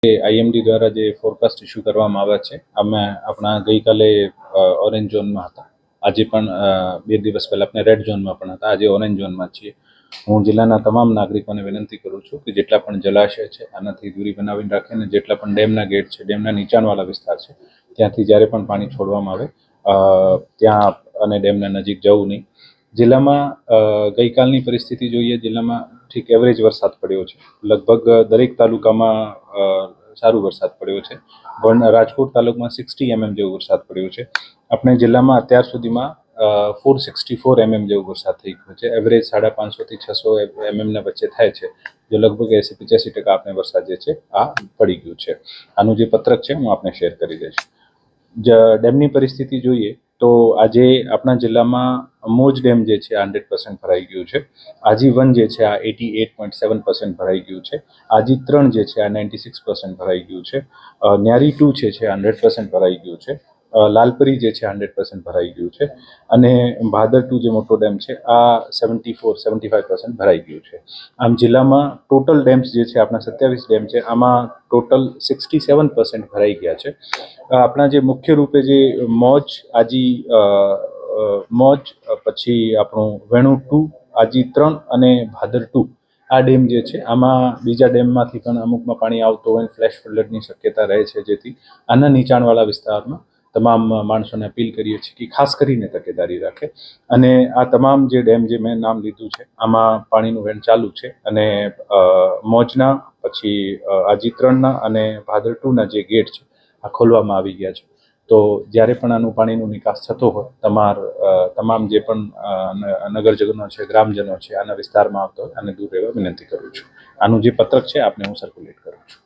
IMD દ્વારા જે forecast issue કરવામાં આવ્યા છે, અમે આપણા ગઈકાલે ઓરેન્જ ઝોનમાં હતા, આજે પણ 2 દિવસ પહેલાં આપણે રેડ ઝોનમાં પણ હતા, આજે ઓરેન્જ ઝોનમાં છીએ. હું જિલ્લાના તમામ નાગરિકોને વિનંતી કરું છું કે જેટલા પણ જલાશય છે આનાથી દૂરી બનાવીને રાખે અને જેટલા પણ ડેમના ગેટ છે, ડેમના નીચાણવાળા વિસ્તાર છે, ત્યાંથી જ્યારે પણ પાણી છોડવામાં આવે ત્યાં અને ડેમના નજીક જવું નહીં. જિલ્લામાં ગઈકાલની પરિસ્થિતિ જોઈએ, જિલ્લામાં ઠીક એવરેજ વરસાદ પડ્યો છે. લગભગ દરેક તાલુકામાં સારું વરસાદ પડ્યો છે. રાજકોટ તાલુકામાં 60 mm જેવો વરસાદ પડ્યો છે. આપણે જિલ્લામાં અત્યાર સુધીમાં 464 mm જેવો વરસાદ થઈ ગયો છે. એવરેજ 550 થી 600 mm ના વચ્ચે થાય છે, જે લગભગ 80-85% આપણે વરસાદ જે છે આ પડી ગયું છે. આનું જે પત્રક છે હું આપને શેર કરી દઈશ. ડેમની પરિસ્થિતિ જોઈએ તો આજે આપણા જિલ્લામાં મોજ ડેમ જે છે 100% ભરાઈ ગયું છે. આજી 1 જે છે આ 88.7% ભરાઈ ગયું છે. આજી 3 જે છે આ 96% ભરાઈ ગયું છે. ન્યારી 2 છે 100% ભરાઈ ગયું છે. લાલપરી જે છે 100% ભરાઈ ગયું છે અને ભાદર 2 જે મોટો ડેમ છે આ 74-75% ભરાઈ ગયું છે. આમ જિલ્લામાં ટોટલ ડેમ્સ જે છે આપણા 27 ડેમ છે, આમાં ટોટલ 67% ભરાઈ ગયા છે. આપણા જે મુખ્ય રૂપે જે મોજ, આજી મોજ, પછી આપણું વેણુ 2, આજી 3 અને ભાદર 2 આ ડેમ જે છે આમાં બીજા ડેમમાંથી પણ અમુકમાં પાણી આવતો હોય, ફ્લેશ ફ્લડની શક્યતા રહે છે, જેથી આના નીચાણવાળા વિસ્તારમાં તમામ માણસોને અપીલ કરીએ છીએ કે ખાસ કરીને તકેદારી રાખે અને આ તમામ જે ડેમ જે મેં નામ લીધું છે આમાં પાણીનું વહેણ ચાલુ છે અને મોજના, પછી આજી 3ના અને ભાદર 2ના જે ગેટ છે આ ખોલવામાં આવી ગયા છે. તો જ્યારે પણ આનું પાણીનો નિકાસ થતો હોય, તમામ જે પણ નગરજનો છે, ગ્રામજનો છે આના વિસ્તારમાં આવતો હોય અને દૂર રહેવા વિનંતી કરું છું. આનું જે પત્રક છે આપને હું સર્ક્યુલેટ કરું છું.